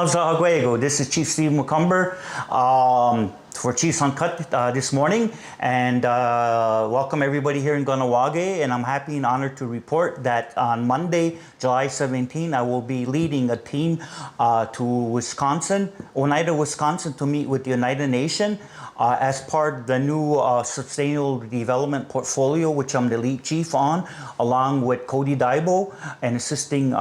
How's This is Chief Stephen McComber for Chiefs Uncut this morning, and welcome everybody here in Kahnawake. And I'm happy and honored to report that on Monday, July 17, I will be leading a team to Wisconsin, Oneida, Wisconsin, to meet with the Oneida Nation as part of the new Sustainable Development Portfolio, which I'm the lead chief on, along with Cody Daibo and assisting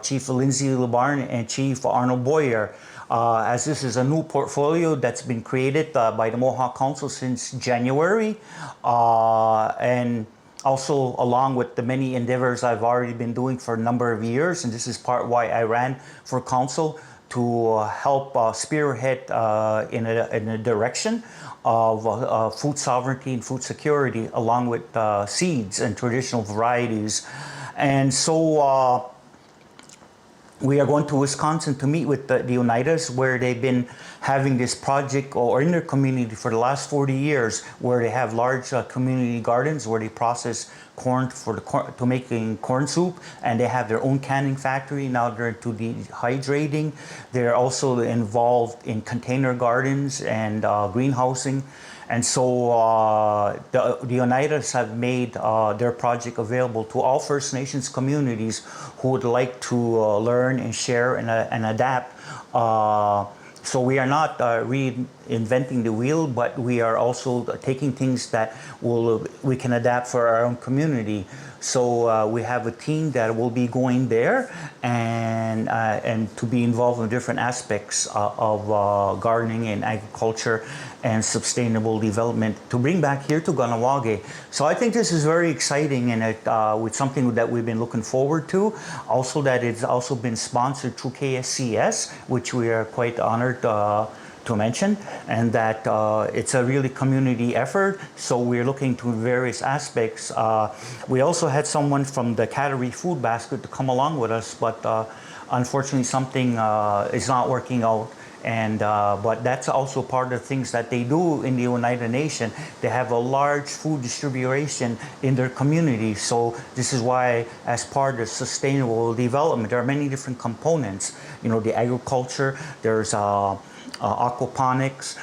Chief Lindsay LeBarn and Chief Arnold Boyer. As this is a new portfolio that's been created by the Mohawk Council since January, and also along with the many endeavors I've already been doing for a number of years, and this is part why I ran for council, to help spearhead in a direction of food sovereignty and food security, along with seeds and traditional varieties. And so we are going to Wisconsin to meet with the Oneidas, where they've been having this project or in their community for the last 40 years, where they have large community gardens where they process corn to making corn soup, and they have their own canning factory. Now they're into dehydrating. They're also involved in container gardens and greenhousing. And so the Oneidas have made their project available to all First Nations communities who would like to learn and share and adapt. So we are not reinventing the wheel, but we are also taking things that we can adapt for our own community. So we have a team that will be going there and to be involved in different aspects of gardening and agriculture and sustainable development to bring back here to Kahnawake. So I think this is very exciting, and with something that we've been looking forward to. Also, that it's also been sponsored through KSCS, which we are quite honored to mention, and that it's a really community effort. So we're looking to various aspects. We also had someone from the Cattery Food Basket to come along with us, but unfortunately something is not working out. And but that's also part of the things that they do in the Oneida Nation. They have a large food distribution in their community. So this is why, as part of sustainable development, there are many different components. You know, the agriculture, there's aquaponics,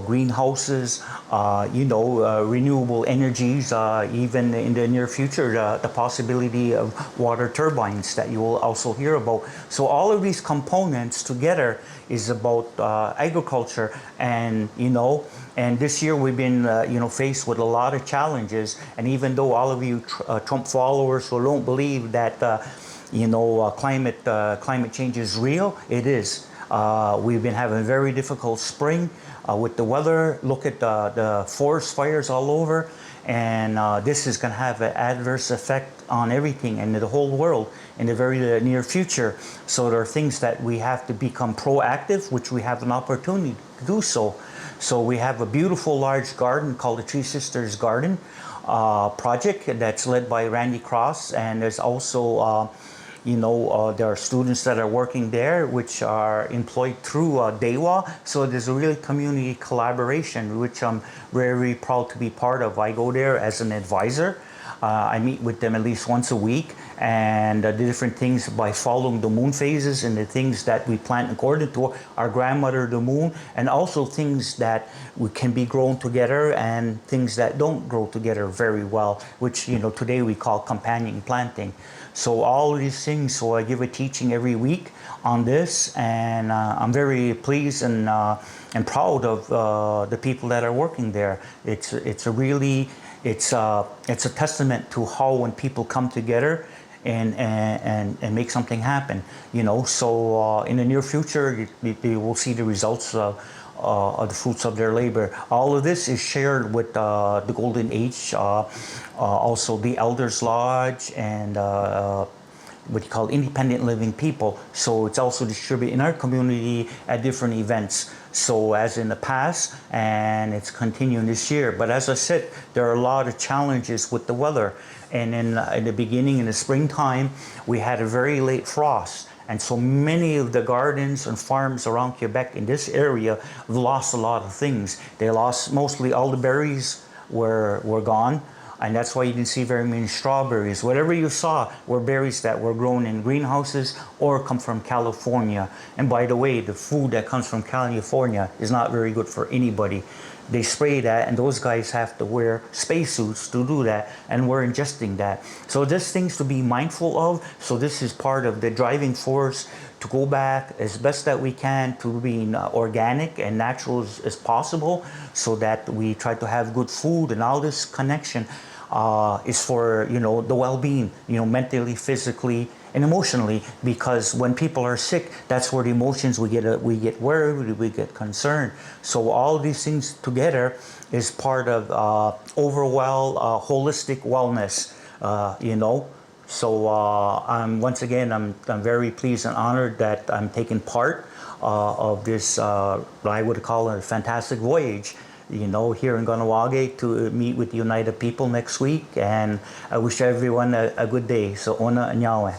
greenhouses, renewable energies, even in the near future, the possibility of water turbines that you will also hear about. So all of these components together is about agriculture, and and this year we've been faced with a lot of challenges. And even though all of you Trump followers who don't believe that climate change is real, it is. We've been having a very difficult spring with the weather. Look at the forest fires all over, and this is going to have an adverse effect on everything and the whole world in the very near future. So there are things that we have to become proactive, which we have an opportunity to do so. So we have a beautiful large garden called the Three Sisters Garden project that's led by Randy Cross, and there's also there are students that are working there, which are employed through DEWA. So there's a really community collaboration, which I'm very proud to be part of. I go there as an advisor. I meet with them at least once a week, and the different things by following the moon phases and the things that we plant according to our grandmother, the moon, and also things that can be grown together and things that don't grow together very well, which today we call companion planting. So all of these things, so I give a teaching every week on this, and I'm very pleased and proud of the people that are working there. It's a testament to how when people come together and make something happen. So in the near future, you will see the results of the fruits of their labor. All of this is shared with the Golden Age, also the Elders Lodge, and what you call independent living people. So it's also distributed in our community at different events. So as in the past, and it's continuing this year. But as I said, there are a lot of challenges with the weather. And in the beginning, in the springtime, we had a very late frost. And so many of the gardens and farms around Quebec in this area have lost a lot of things. They lost mostly all the berries were gone. and that's why you didn't see very many strawberries. Whatever you saw were berries that were grown in greenhouses or come from California. And by the way, the food that comes from California is not very good for anybody. They spray that, and those guys have to wear spacesuits to do that, and we're ingesting that. So there's things to be mindful of. So this is part of the driving force to go back as best that we can to being organic and natural as possible, so that we try to have good food. And all this connection is for the well-being, mentally, physically, and emotionally, because when people are sick, that's where the emotions we get worried, we get concerned. So all these things together is part of overall holistic wellness, So once again, I'm very pleased and honored that I'm taking part of this I would call it a fantastic voyage, here in Kahnawake, to meet with the Oneida people next week. And I wish everyone a good day. So ona anyawe.